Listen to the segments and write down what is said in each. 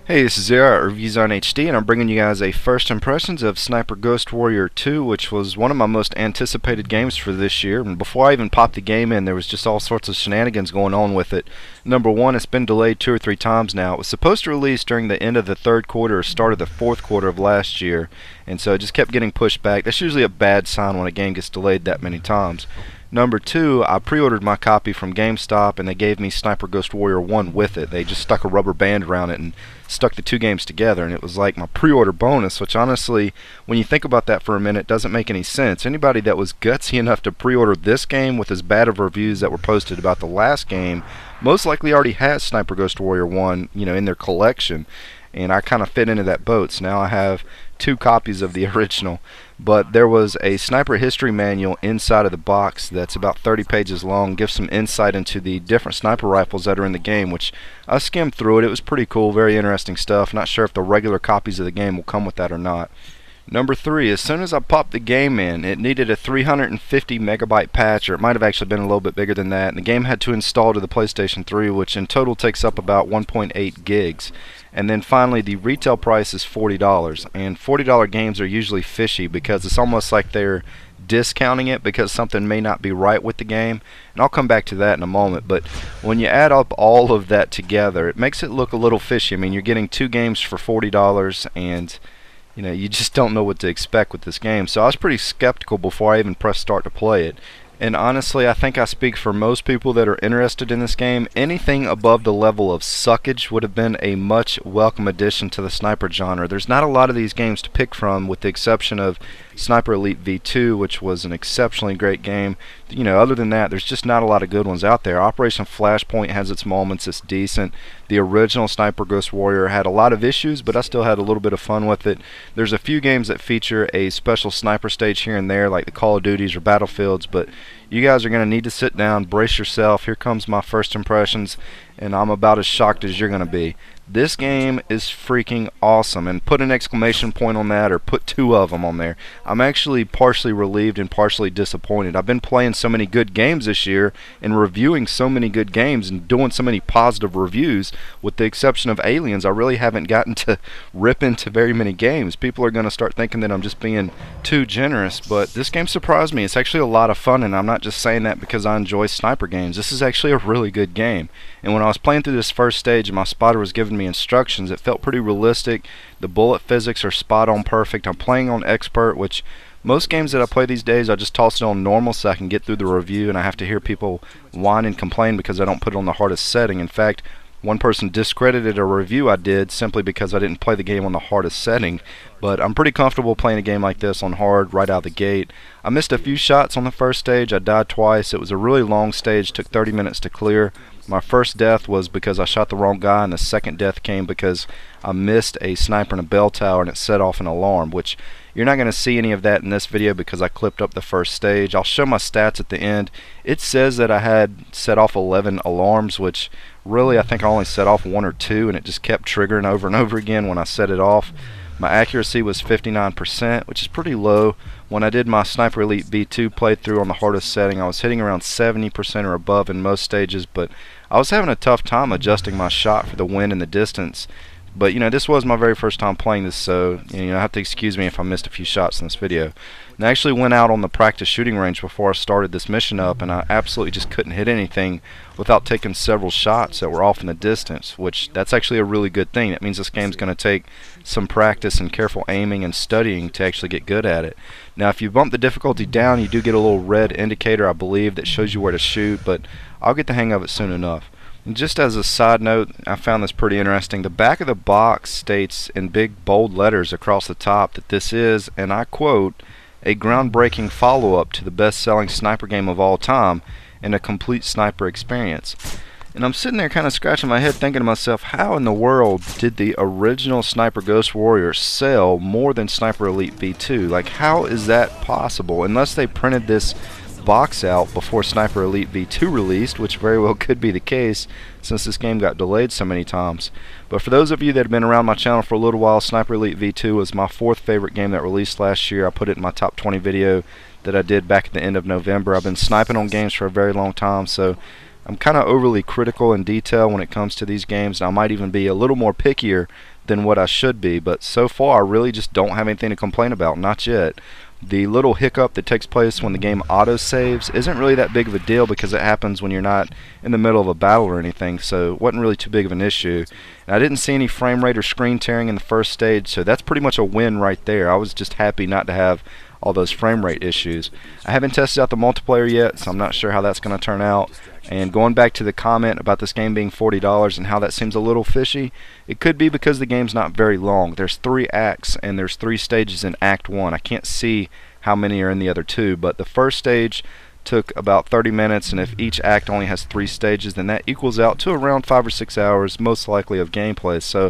Hey, this is Zara at ReviewZoneHD, and I'm bringing you guys a first impressions of Sniper Ghost Warrior 2, which was one of my most anticipated games for this year. And before I even popped the game in, there was just all sorts of shenanigans going on with it. Number one, it's been delayed 2 or 3 times now. It was supposed to release during the end of the third quarter or start of the fourth quarter of last year, and so it just kept getting pushed back. That's usually a bad sign when a game gets delayed that many times. Number two, I pre-ordered my copy from GameStop, and they gave me Sniper Ghost Warrior 1 with it. They just stuck a rubber band around it and stuck the two games together, and it was like my pre-order bonus, which honestly, when you think about that for a minute, doesn't make any sense. Anybody that was gutsy enough to pre-order this game with as bad of reviews that were posted about the last game most likely already has Sniper Ghost Warrior 1, in their collection. And I kind of fit into that boat. So now I have 2 copies of the original. But there was a sniper history manual inside of the box that's about 30 pages long, gives some insight into the different sniper rifles that are in the game, which I skimmed through it. It was pretty cool, very interesting stuff. Not sure if the regular copies of the game will come with that or not. Number 3, as soon as I popped the game in, it needed a 350 megabyte patch, or it might have actually been a little bit bigger than that, and the game had to install to the PlayStation 3, which in total takes up about 1.8 gigs. And then finally, the retail price is $40, and $40 games are usually fishy because it's almost like they're discounting it because something may not be right with the game, and I'll come back to that in a moment. But when you add up all of that together, it makes it look a little fishy. I mean, you're getting 2 games for $40, and you just don't know what to expect with this game. So I was pretty skeptical before I even pressed start to play it. And honestly, I think I speak for most people that are interested in this game. Anything above the level of suckage would have been a much welcome addition to the sniper genre. There's not a lot of these games to pick from, with the exception of Sniper Elite V2, which was an exceptionally great game. Other than that, there's just not a lot of good ones out there. Operation Flashpoint has its moments, it's decent. The original Sniper Ghost Warrior had a lot of issues, but I still had a little bit of fun with it. There's a few games that feature a special sniper stage here and there, like the Call of Duties or Battlefields, but you guys are going to need to sit down, brace yourself. Here comes my first impressions, and I'm about as shocked as you're going to be. This game is freaking awesome, and put an exclamation point on that, or put 2 of them on there. I'm actually partially relieved and partially disappointed. I've been playing so many good games this year and reviewing so many good games and doing so many positive reviews. With the exception of Aliens, I really haven't gotten to rip into very many games. People are going to start thinking that I'm just being too generous, but this game surprised me. It's actually a lot of fun, and I'm not just saying that because I enjoy sniper games. This is actually a really good game. And when I was playing through this first stage and my spotter was giving me instructions, it felt pretty realistic. The bullet physics are spot on perfect. I'm playing on expert, which most games that I play these days I just toss it on normal so I can get through the review, and I have to hear people whine and complain because I don't put it on the hardest setting. In fact, one person discredited a review I did simply because I didn't play the game on the hardest setting. But I'm pretty comfortable playing a game like this on hard right out of the gate. I missed a few shots on the first stage. I died twice. It was a really long stage, took 30 minutes to clear. My first death was because I shot the wrong guy, and the second death came because I missed a sniper in a bell tower and it set off an alarm, which you're not going to see any of that in this video because I clipped up the first stage. I'll show my stats at the end. It says that I had set off 11 alarms, which really I think I only set off 1 or 2, and it just kept triggering over and over again when I set it off. My accuracy was 59%, which is pretty low. When I did my Sniper Elite V2 playthrough on the hardest setting, I was hitting around 70% or above in most stages, but I was having a tough time adjusting my shot for the wind and the distance. But this was my very first time playing this, so I have to excuse me if I missed a few shots in this video. And I actually went out on the practice shooting range before I started this mission up, and I absolutely just couldn't hit anything without taking several shots that were off in the distance, which that's actually a really good thing. That means this game's going to take some practice and careful aiming and studying to actually get good at it. Now, if you bump the difficulty down, you do get a little red indicator, I believe, that shows you where to shoot, but I'll get the hang of it soon enough. And just as a side note, I found this pretty interesting. The back of the box states in big bold letters across the top that this is, and I quote, a groundbreaking follow-up to the best-selling sniper game of all time and a complete sniper experience. And I'm sitting there kind of scratching my head thinking to myself, how in the world did the original Sniper Ghost Warrior sell more than Sniper Elite V2? Like, how is that possible? Unless they printed this box out before Sniper Elite V2 released, which very well could be the case since this game got delayed so many times. But for those of you that have been around my channel for a little while, Sniper Elite V2 was my 4th favorite game that released last year. I put it in my top 20 video that I did back at the end of November. I've been sniping on games for a very long time, so I'm kind of overly critical in detail when it comes to these games, and I might even be a little more pickier than what I should be, but so far I really just don't have anything to complain about, not yet. The little hiccup that takes place when the game auto-saves isn't really that big of a deal because it happens when you're not in the middle of a battle or anything, so it wasn't really too big of an issue. And I didn't see any frame rate or screen tearing in the first stage, so that's pretty much a win right there. I was just happy not to have all those frame rate issues. I haven't tested out the multiplayer yet, so I'm not sure how that's going to turn out. And going back to the comment about this game being $40 and how that seems a little fishy, it could be because the game's not very long. There's 3 acts and there's 3 stages in Act 1. I can't see how many are in the other 2, but the first stage took about 30 minutes, and if each act only has 3 stages, then that equals out to around 5 or 6 hours, most likely, of gameplay. So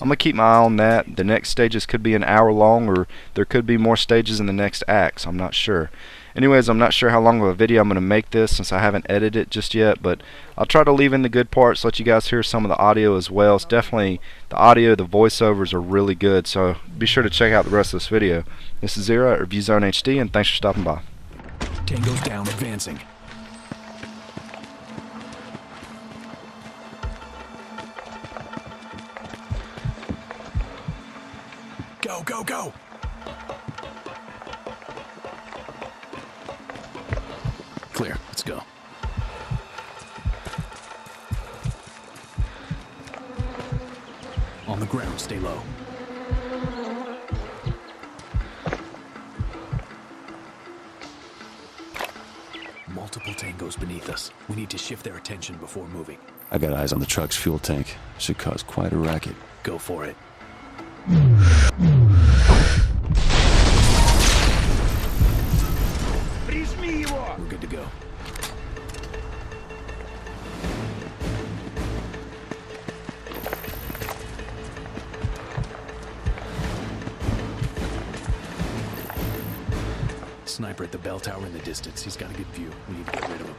I'm going to keep my eye on that. The next stages could be an hour long, or there could be more stages in the next act, so I'm not sure. Anyways, I'm not sure how long of a video I'm going to make this since I haven't edited it just yet, but I'll try to leave in the good parts, let you guys hear some of the audio as well. It's definitely, the audio, the voiceovers are really good, so be sure to check out the rest of this video. This is Zero at ReviewZoneHD, and thanks for stopping by. Tango's down, advancing. Go, go, go! Clear, let's go. On the ground, stay low. Multiple tangos beneath us. We need to shift their attention before moving. I got eyes on the truck's fuel tank. Should cause quite a racket. Go for it. We're good to go. Sniper at the bell tower in the distance. He's got a good view. We need to get rid of him.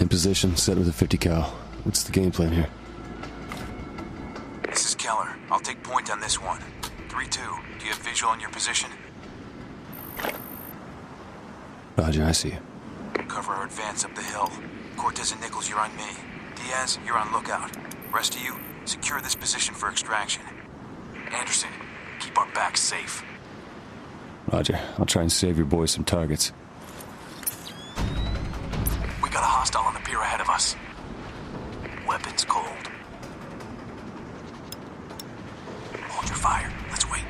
In position, set with a 50 cal. What's the game plan here? This is Keller. I'll take point on this one. 3-2. Do you have visual on your position? Roger, I see you. Cover our advance up the hill. Cortez and Nichols, you're on me. Diaz, you're on lookout. Rest of you, secure this position for extraction. Anderson, keep our backs safe. Roger, I'll try and save your boys some targets. We got a hostile on the pier ahead of us. Weapons cold. Hold your fire. Let's wait.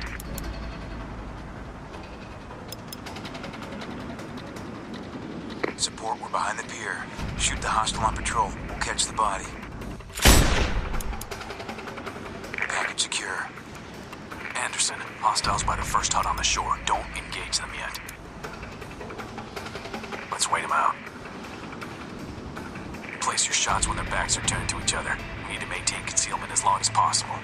Support, we're behind the pier. Shoot the hostile on patrol. We'll catch the body. Package secure. Anderson, hostiles by the first hut on the shore. Don't engage them yet. Let's wait them out. Place your shots when their backs are turned to each other. We need to maintain concealment as long as possible.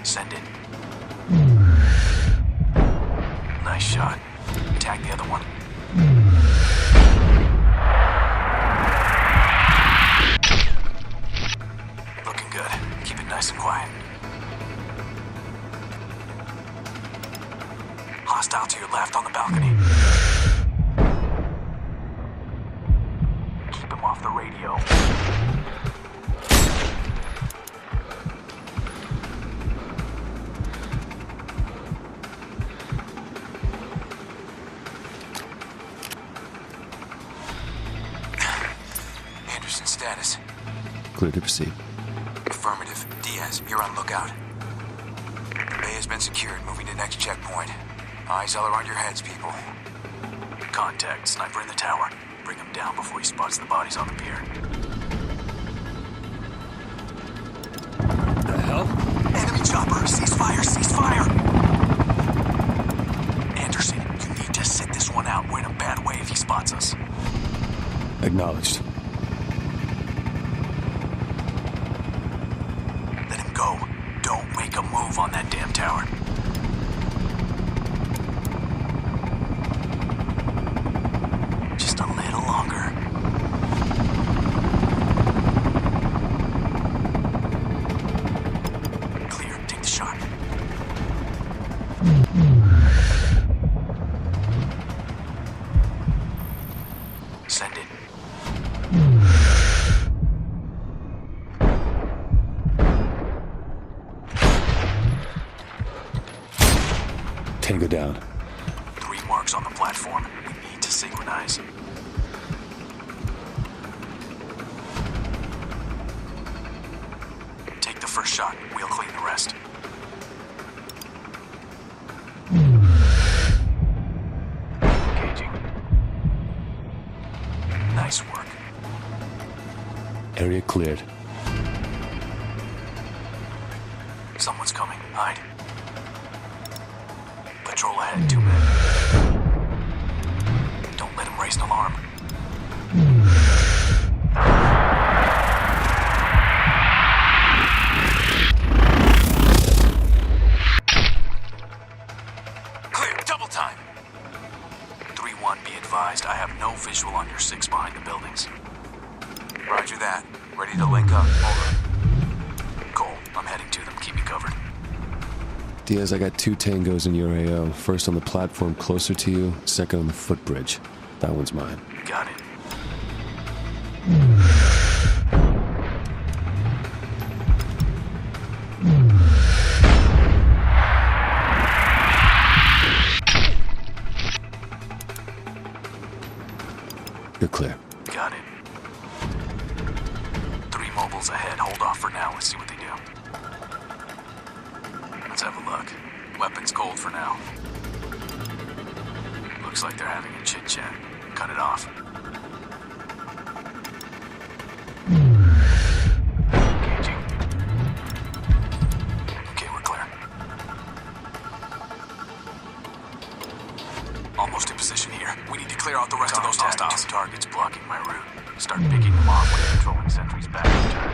Send it. Nice shot. Tag the other one. Looking good. Keep it nice and quiet. Hostile to your left on the balcony. Keep him off the radio. status? Clear to proceed. Affirmative. Diaz, you're on lookout. The bay has been secured. Moving to next checkpoint. Eyes all around your heads, people. Contact. Sniper in the tower. Bring him down before he spots the bodies on the pier. The hell? Enemy chopper! Cease fire! Cease fire! Anderson, you need to sit this one out. We're in a bad way if he spots us. Acknowledged. Let him go. Don't make a move on that damn tower. Just a little longer. Clear. Take the shot. Send it. Tango down. 3 marks on the platform. We need to synchronize. Take the first shot. We'll clean the rest. Engaging. Nice work. Area cleared. Someone's coming. Hide. Patrol ahead, 2 men. Don't let him raise an alarm. Clear, double time. 3-1, be advised, I have no visual on your 6 behind the buildings. Roger that. Ready to link up. Over. Cole, I'm heading to them. Keep me covered. Diaz, I got 2 tangos in your AO. First on the platform closer to you, second on the footbridge. That one's mine. Got it. You're clear. Got it. 3 mobiles ahead. Hold off for now. Let's see what they do. Let's have a look. Weapons cold for now. Looks like they're having a chit-chat. Cut it off. Engaging. Okay, we're clear. Almost in position here. We need to clear out the rest of those hostiles. 2 targets blocking my route. Start picking them off when controlling sentries back this turn.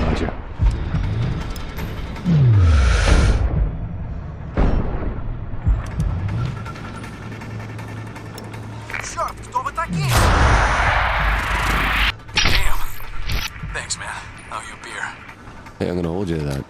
Roger. Damn. Thanks, man. Oh, you a beer. Hey, I'm gonna hold you to that.